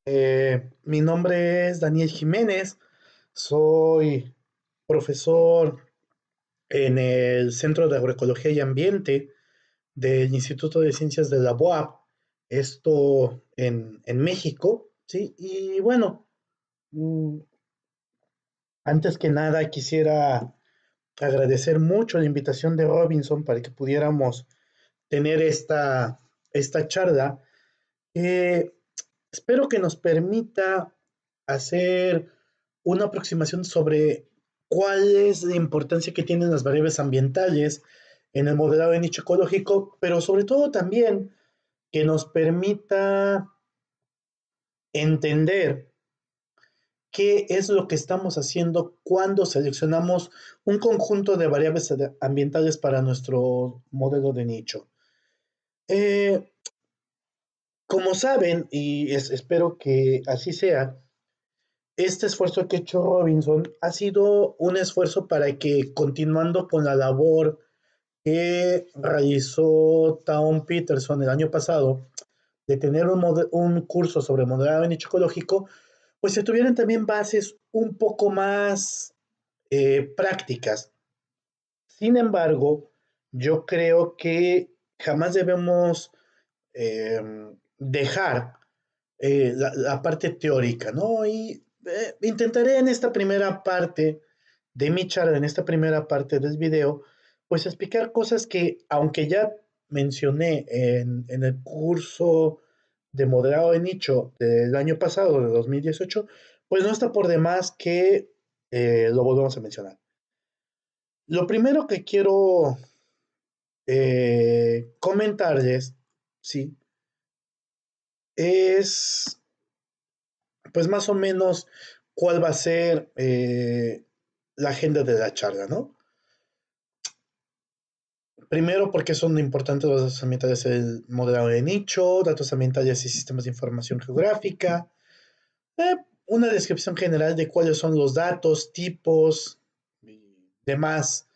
Mi nombre es Daniel Jiménez, soy profesor en el Centro de Agroecología y Ambiente del Instituto de Ciencias de la UAP, esto en México, ¿sí? Y bueno, mm, antes que nada quisiera agradecer mucho la invitación de Robinson para que pudiéramos tener esta charla. Eh, Espero que nos permita hacer una aproximación sobre cuál es la importancia que tienen las variables ambientales en el modelado de nicho ecológico, pero sobre todo también que nos permita entender qué es lo que estamos haciendo cuando seleccionamos un conjunto de variables ambientales para nuestro modelo de nicho. Eh, Como saben, y espero que así sea, este esfuerzo que ha hecho Robinson ha sido un esfuerzo para que, continuando con la labor que realizó Tom Peterson el año pasado, de tener un curso sobre modelado de nicho ecológico, pues se tuvieran también bases un poco más prácticas. Sin embargo, yo creo que jamás debemos eh, dejar la parte teórica, ¿no? Y intentaré en esta primera parte de mi charla, en esta primera parte del video, pues explicar cosas que, aunque ya mencioné en el curso de modelado de nicho del año pasado, de 2018, pues no está por demás que lo volvamos a mencionar. Lo primero que quiero comentarles, sí, es pues más o menos cuál va a ser la agenda de la charla, ¿no? Primero, porque son importantes los datos ambientales del modelado de nicho, datos ambientales y sistemas de información geográfica, eh, una descripción general de cuáles son los datos, tipos, y demás,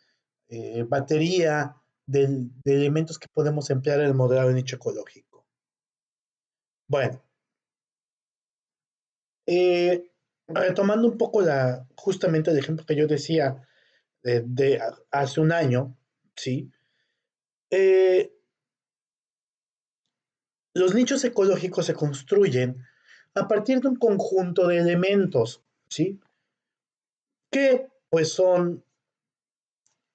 batería de elementos que podemos emplear en el modelado de nicho ecológico. Bueno, eh, retomando un poco justamente el ejemplo que yo decía de hace un año, ¿sí? Eh, los nichos ecológicos se construyen a partir de un conjunto de elementos, ¿sí? Que pues son,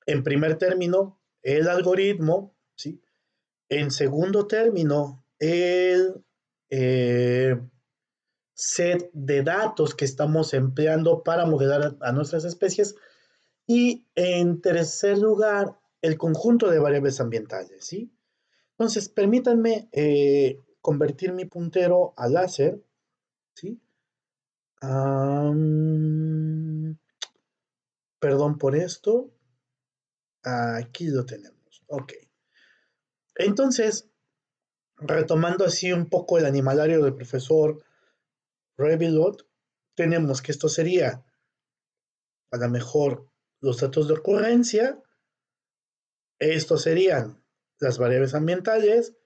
en primer término, el algoritmo, ¿sí? En segundo término, el set de datos que estamos empleando para modelar a nuestras especies. Y en tercer lugar, el conjunto de variables ambientales, ¿sí? Entonces, permítanme convertir mi puntero a láser, ¿sí? Am, Perdón por esto. Aquí lo tenemos. Ok. Entonces, retomando así un poco el animalario del profesor Revilot, tenemos que esto sería a lo mejor los datos de ocurrencia, estos serían las variables ambientales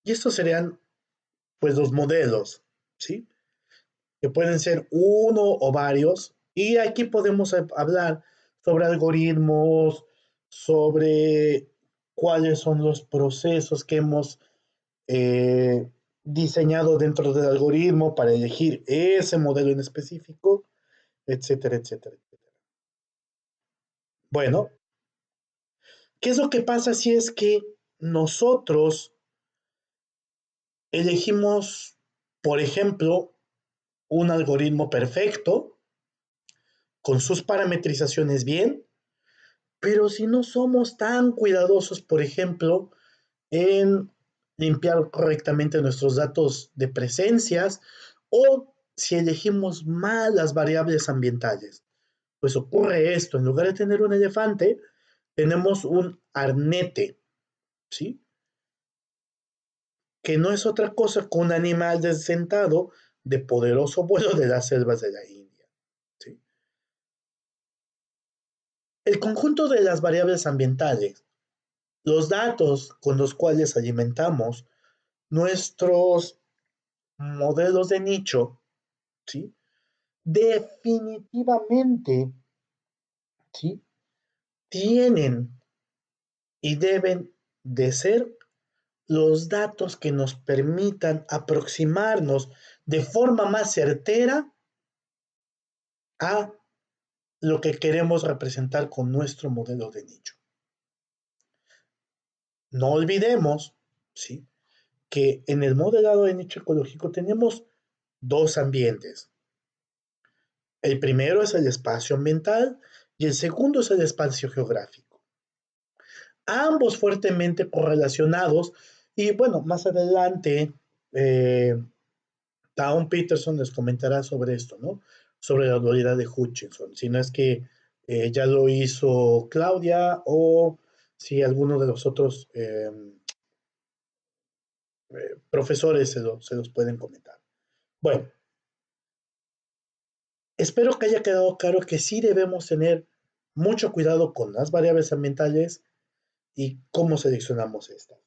y estos serían pues los modelos, ¿sí? Que pueden ser uno o varios, y aquí podemos hablar sobre algoritmos, sobre cuáles son los procesos que hemos diseñado dentro del algoritmo para elegir ese modelo en específico, etcétera, etcétera, etcétera. Bueno, ¿qué es lo que pasa si es que nosotros elegimos, por ejemplo, un algoritmo perfecto, con sus parametrizaciones bien, pero si no somos tan cuidadosos, por ejemplo, en limpiar correctamente nuestros datos de presencias o si elegimos mal las variables ambientales, pues ocurre esto, en lugar de tener un elefante, tenemos un arnete, ¿sí? Que no es otra cosa que un animal desdentado de poderoso vuelo de las selvas de la India, ¿sí? El conjunto de las variables ambientales, los datos con los cuales alimentamos nuestros modelos de nicho, ¿sí? Definitivamente, ¿sí? Tienen y deben de ser los datos que nos permitan aproximarnos de forma más certera a lo que queremos representar con nuestro modelo de nicho. No olvidemos, ¿sí?, que en el modelado de nicho ecológico tenemos dos ambientes. El primero es el espacio ambiental y el segundo es el espacio geográfico. Ambos fuertemente correlacionados y bueno, más adelante Town Peterson les comentará sobre esto, ¿no? Sobre la dualidad de Hutchinson. Si no es que ya lo hizo Claudia o si alguno de los otros profesores se los pueden comentar. Bueno, espero que haya quedado claro que sí debemos tener mucho cuidado con las variables ambientales y cómo seleccionamos estas.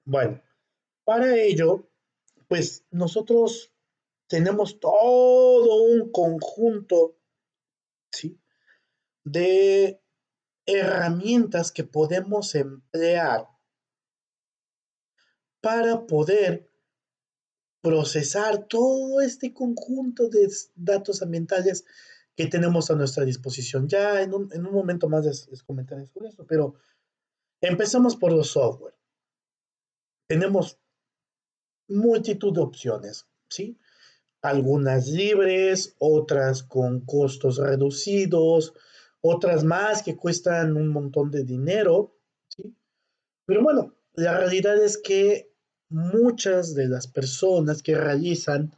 Bueno, para ello, pues nosotros tenemos todo un conjunto, ¿sí?, de herramientas que podemos emplear para poder procesar todo este conjunto de datos ambientales que tenemos a nuestra disposición. Ya en un momento más les comentaré sobre eso, pero empezamos por los software. Tenemos multitud de opciones, ¿sí? Algunas libres, otras con costos reducidos, otras más que cuestan un montón de dinero, ¿sí? Pero bueno, la realidad es que muchas de las personas que realizan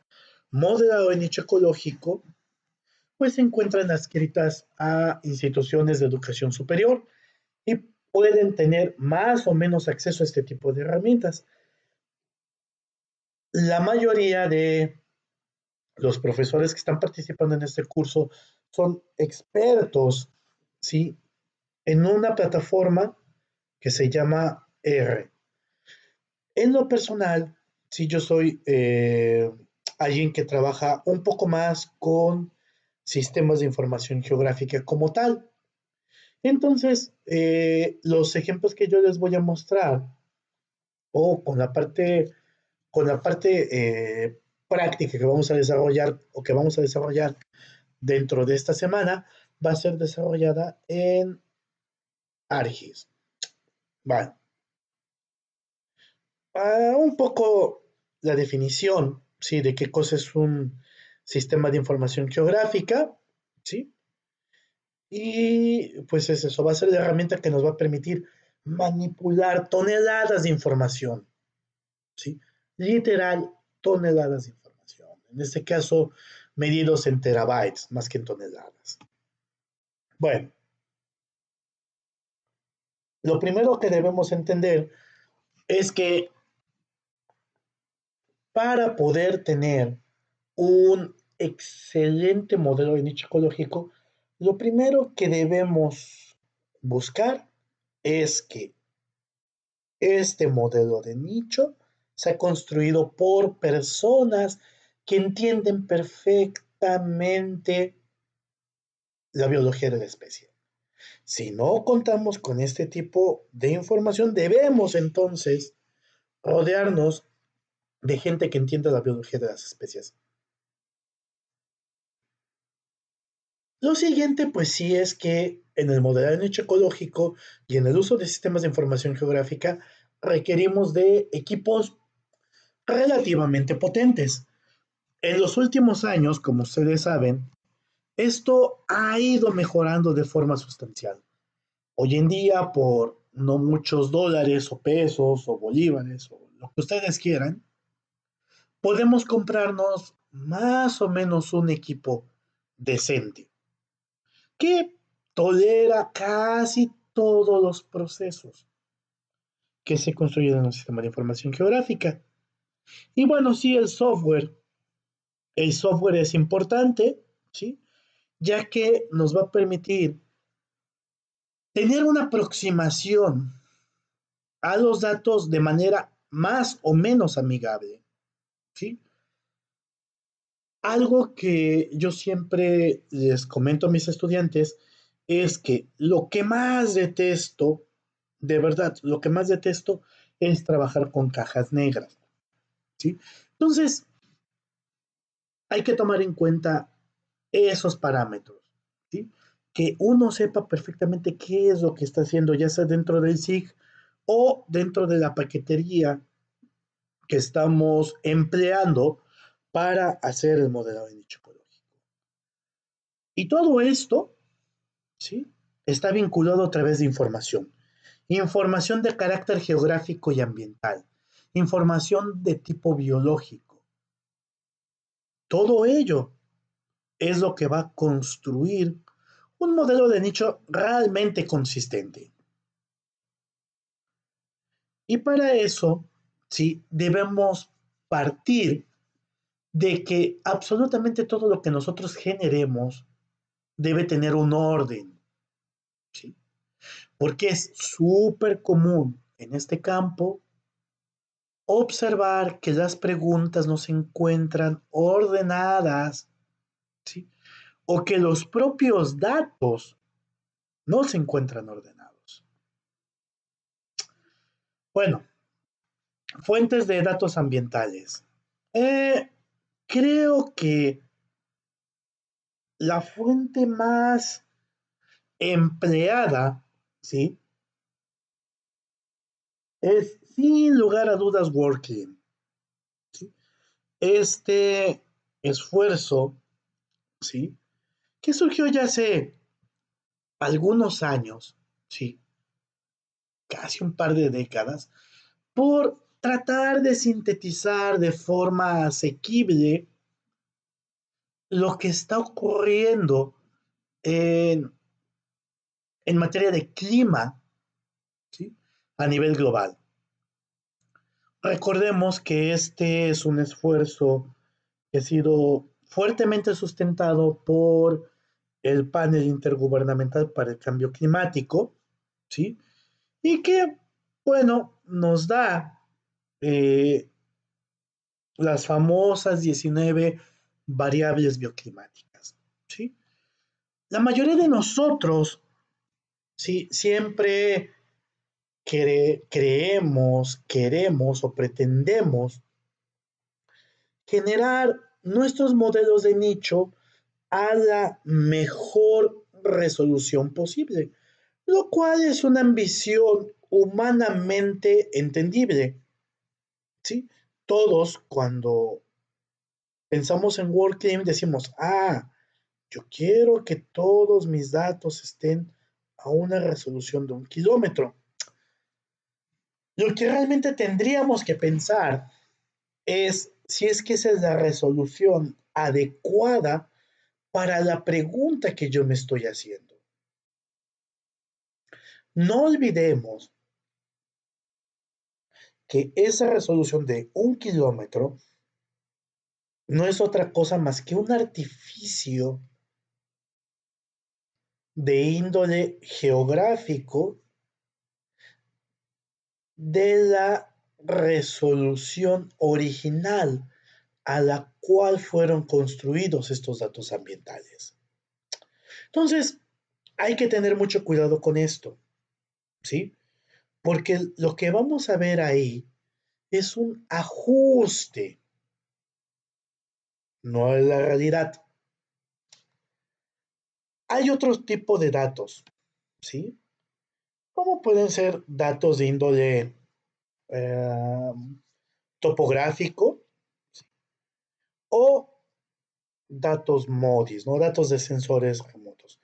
modelado de nicho ecológico, pues se encuentran adscritas a instituciones de educación superior y pueden tener más o menos acceso a este tipo de herramientas. La mayoría de los profesores que están participando en este curso son expertos, ¿sí?, en una plataforma que se llama R. En lo personal, sí, yo soy alguien que trabaja un poco más con sistemas de información geográfica como tal. Entonces, los ejemplos que yo les voy a mostrar, o con la parte práctica que vamos a desarrollar o que vamos a desarrollar dentro de esta semana, va a ser desarrollada en ARGIS. Bueno, un poco la definición, ¿sí?, de qué cosa es un sistema de información geográfica, ¿sí? Y pues es eso, va a ser la herramienta que nos va a permitir manipular toneladas de información, ¿sí? Literal, toneladas de información. En este caso, medidos en terabytes más que en toneladas. Bueno, lo primero que debemos entender es que para poder tener un excelente modelo de nicho ecológico, lo primero que debemos buscar es que este modelo de nicho se ha construido por personas que entienden perfectamente la biología de la especie. Si no contamos con este tipo de información, debemos entonces rodearnos de gente que entienda la biología de las especies. Lo siguiente, pues sí, es que en el modelado de nicho ecológico y en el uso de sistemas de información geográfica requerimos de equipos relativamente potentes. En los últimos años, como ustedes saben, esto ha ido mejorando de forma sustancial. Hoy en día, por no muchos dólares o pesos o bolívares o lo que ustedes quieran, podemos comprarnos más o menos un equipo decente que tolera casi todos los procesos que se construyen en un sistema de información geográfica. Y bueno, sí, el software es importante, ¿sí?, ya que nos va a permitir tener una aproximación a los datos de manera más o menos amigable, ¿sí? Algo que yo siempre les comento a mis estudiantes es que lo que más detesto, de verdad, lo que más detesto es trabajar con cajas negras, ¿sí? Entonces, hay que tomar en cuenta esos parámetros, ¿sí? Que uno sepa perfectamente qué es lo que está haciendo, ya sea dentro del SIG o dentro de la paquetería que estamos empleando para hacer el modelado de nicho ecológico. Y todo esto, ¿sí? Está vinculado a través de información. Información de carácter geográfico y ambiental. Información de tipo biológico. Todo ello es lo que va a construir un modelo de nicho realmente consistente. Y para eso, sí, debemos partir de que absolutamente todo lo que nosotros generemos debe tener un orden, ¿sí? Porque es súper común en este campo observar que las preguntas no se encuentran ordenadas, ¿sí? O que los propios datos no se encuentran ordenados. Bueno, fuentes de datos ambientales. Eh, Creo que la fuente más empleada, ¿sí? Es sin lugar a dudas Working, ¿sí? Este esfuerzo, ¿sí? Que surgió ya hace algunos años, ¿sí? Casi un par de décadas, por tratar de sintetizar de forma asequible lo que está ocurriendo en, en materia de clima, ¿sí? A nivel global. Recordemos que este es un esfuerzo que ha sido fuertemente sustentado por el panel intergubernamental para el cambio climático, ¿sí? Y que, bueno, nos da eh, las famosas 19 variables bioclimáticas, ¿sí? La mayoría de nosotros, ¿sí? Siempre creemos, queremos o pretendemos generar nuestros modelos de nicho a la mejor resolución posible, lo cual es una ambición humanamente entendible, ¿sí? Todos cuando pensamos en WorldClim decimos, yo quiero que todos mis datos estén a una resolución de 1 kilómetro. Lo que realmente tendríamos que pensar es si es que esa es la resolución adecuada para la pregunta que yo me estoy haciendo. No olvidemos que esa resolución de 1 kilómetro no es otra cosa más que un artificio de índole geográfico de la resolución original a la cual fueron construidos estos datos ambientales. Entonces, hay que tener mucho cuidado con esto, ¿sí? Porque lo que vamos a ver ahí es un ajuste, no es la realidad. Hay otro tipo de datos, ¿sí? Como pueden ser datos de índole eh, topográfico, ¿sí? O datos MODIS, ¿no? Datos de sensores remotos,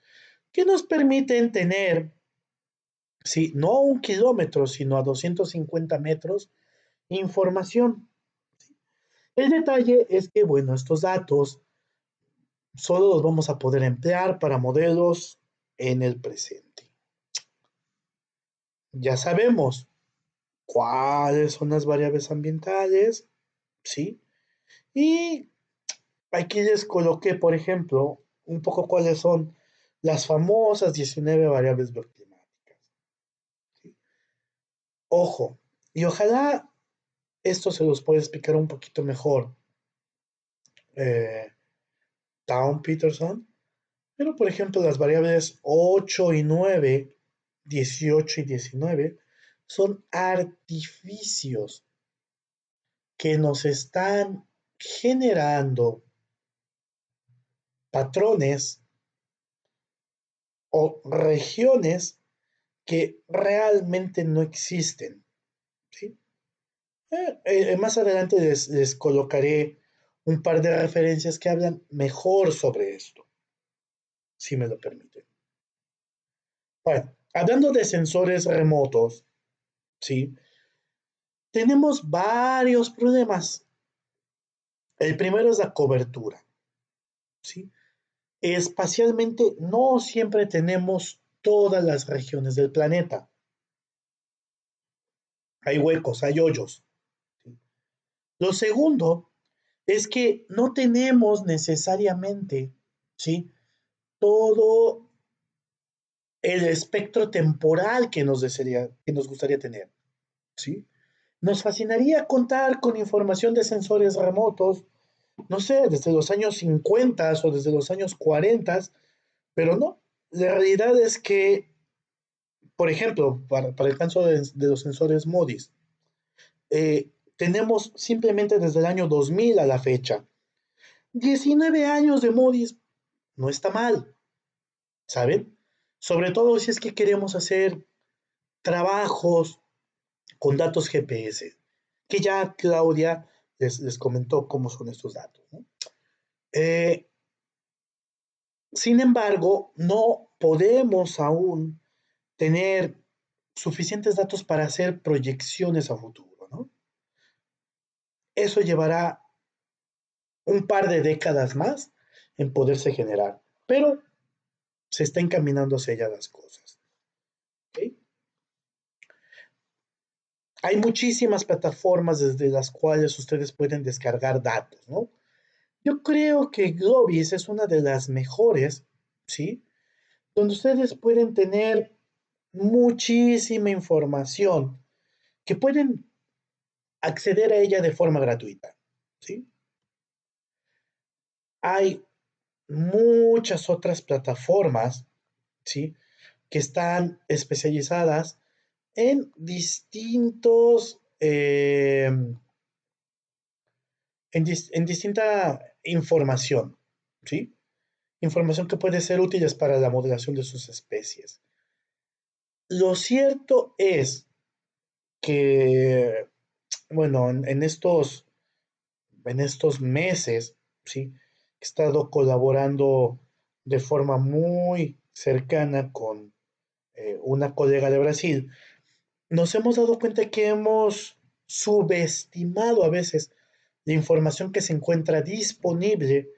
que nos permiten tener, sí, no a 1 kilómetro, sino a 250 metros, información. El detalle es que, bueno, estos datos solo los vamos a poder emplear para modelos en el presente. Ya sabemos cuáles son las variables ambientales, ¿sí? Y aquí les coloqué, por ejemplo, un poco cuáles son las famosas 19 variables bioclimáticas, ¿sí? Ojo, y ojalá esto se los puede explicar un poquito mejor eh, Town Peterson, pero por ejemplo las variables 8 y 9, 18 y 19 son artificios que nos están generando patrones o regiones que realmente no existen, ¿sí? Más adelante les colocaré un par de referencias que hablan mejor sobre esto, si me lo permiten. Bueno, hablando de sensores remotos, ¿sí? Tenemos varios problemas. El primero es la cobertura, ¿sí? Espacialmente no siempre tenemos todas las regiones del planeta. Hay huecos, hay hoyos. ¿Sí? Lo segundo es que no tenemos necesariamente, ¿sí? Todo el espectro temporal que nos gustaría tener, ¿sí? Nos fascinaría contar con información de sensores remotos, no sé, desde los años 50 o desde los años 40, pero no. La realidad es que, por ejemplo, para el caso de los sensores MODIS, tenemos simplemente desde el año 2000 a la fecha 19 años de MODIS, no está mal, ¿saben? Sobre todo si es que queremos hacer trabajos con datos GPS, que ya Claudia les comentó cómo son estos datos, ¿no? Eh, Sin embargo, no podemos aún tener suficientes datos para hacer proyecciones a futuro, ¿no? Eso llevará un par de décadas más en poderse generar, pero se está encaminando hacia allá las cosas. ¿Okay? Hay muchísimas plataformas desde las cuales ustedes pueden descargar datos, ¿no? Yo creo que Globis es una de las mejores, ¿sí? Donde ustedes pueden tener muchísima información que pueden acceder a ella de forma gratuita, ¿sí? Hay muchas otras plataformas, ¿sí? Que están especializadas en en distinta información, ¿sí? Información que puede ser útil para la modelación de sus especies. Lo cierto es que, bueno, en estos meses, ¿sí? He estado colaborando de forma muy cercana con una colega de Brasil. Nos hemos dado cuenta que hemos subestimado a veces la información que se encuentra disponible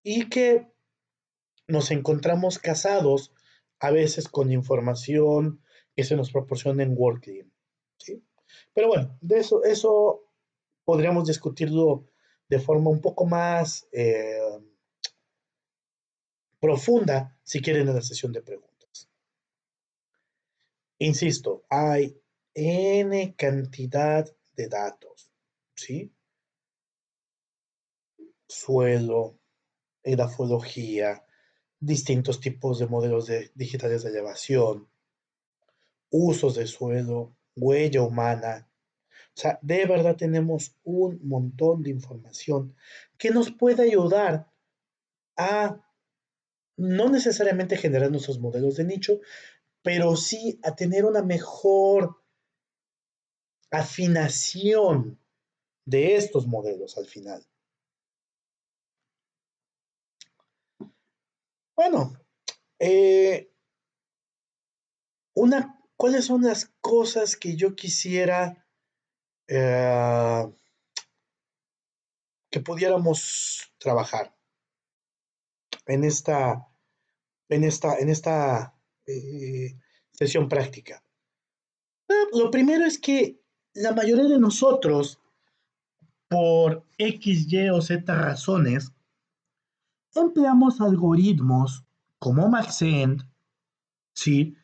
y que nos encontramos casados a veces con información que se nos proporciona en WorldClean, ¿sí? Pero bueno, eso podríamos discutirlo de forma un poco más profunda si quieren en la sesión de preguntas. Insisto, hay N cantidad de datos, ¿sí? Suelo, edafología, distintos tipos de modelos digitales de elevación, usos de suelo, huella humana. O sea, de verdad tenemos un montón de información que nos puede ayudar a no necesariamente generar nuestros modelos de nicho, pero sí a tener una mejor afinación de estos modelos al final. Bueno, eh, ¿cuáles son las cosas que yo quisiera eh, que pudiéramos trabajar en esta sesión práctica? Lo primero es que la mayoría de nosotros, por X, Y o Z razones, empleamos algoritmos como Maxent, ¿sí?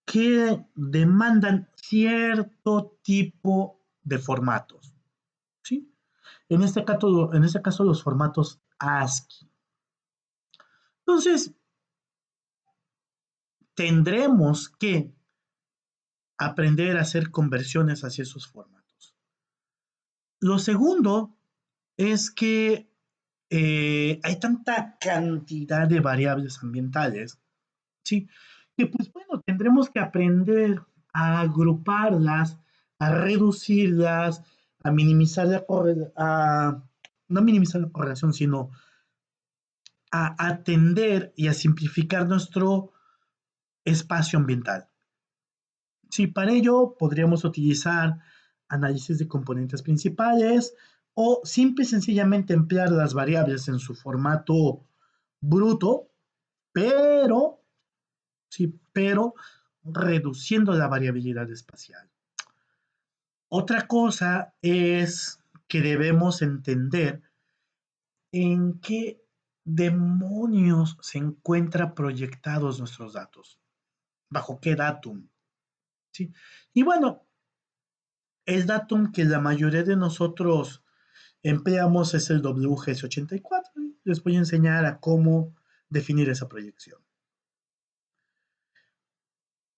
Que demandan cierto tipo de formatos, ¿sí? En este caso los formatos ASCII. Entonces, tendremos que aprender a hacer conversiones hacia esos formatos. Lo segundo es que hay tanta cantidad de variables ambientales, ¿sí? Que pues bueno, tendremos que aprender a agruparlas, a reducirlas, a minimizar no minimizar la correlación, sino a atender y a simplificar nuestro espacio ambiental. Sí, para ello podríamos utilizar análisis de componentes principales o simple y sencillamente emplear las variables en su formato bruto, pero, sí, pero reduciendo la variabilidad espacial. Otra cosa es que debemos entender en qué demonios se encuentran proyectados nuestros datos, bajo qué datum, ¿sí? Y bueno, el datum que la mayoría de nosotros empleamos es el WGS84. Les voy a enseñar a cómo definir esa proyección.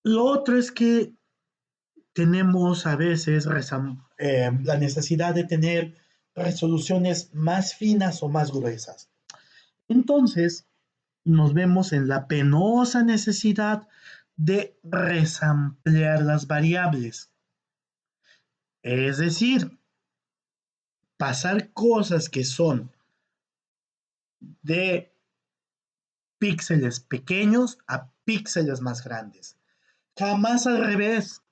Lo otro es que tenemos a veces la necesidad de tener resoluciones más finas o más gruesas. Entonces, nos vemos en la penosa necesidad de resamplear las variables. Es decir, pasar cosas que son de píxeles pequeños a píxeles más grandes. Jamás al revés.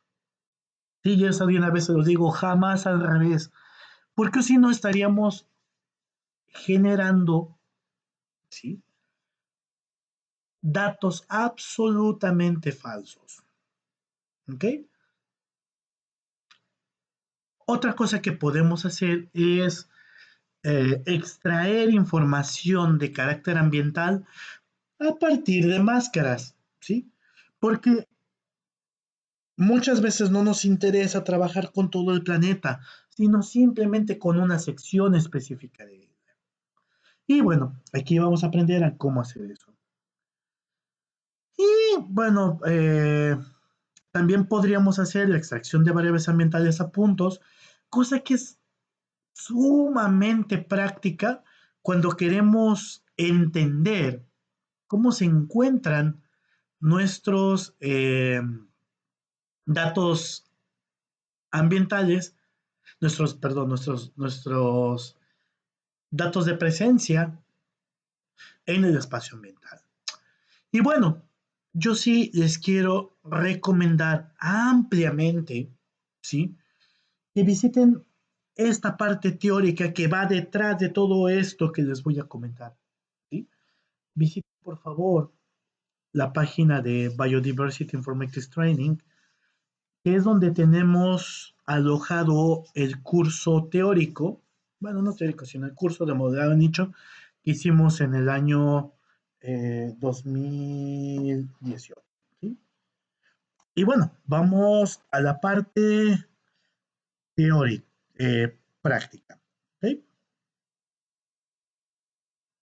Sí, ya sabía una vez, se los digo, jamás al revés. Porque si no estaríamos generando, ¿sí?, datos absolutamente falsos. ¿Ok? Otra cosa que podemos hacer es extraer información de carácter ambiental a partir de máscaras, ¿sí? Porque muchas veces no nos interesa trabajar con todo el planeta, sino simplemente con una sección específica de él. Y bueno, aquí vamos a aprender a cómo hacer eso. Y bueno, también podríamos hacer la extracción de variables ambientales a puntos, cosa que es sumamente práctica cuando queremos entender cómo se encuentran nuestros datos ambientales, nuestros datos de presencia en el espacio ambiental. Y bueno, yo sí les quiero recomendar ampliamente, ¿sí?, que visiten esta parte teórica que va detrás de todo esto que les voy a comentar, ¿sí? Visiten, por favor, la página de Biodiversity Informatics Training, que es donde tenemos alojado el curso teórico, bueno, no teórico, sino el curso de modelado de nicho que hicimos en el año 2018. ¿Sí? Y bueno, vamos a la parte teórica, práctica. ¿Okay?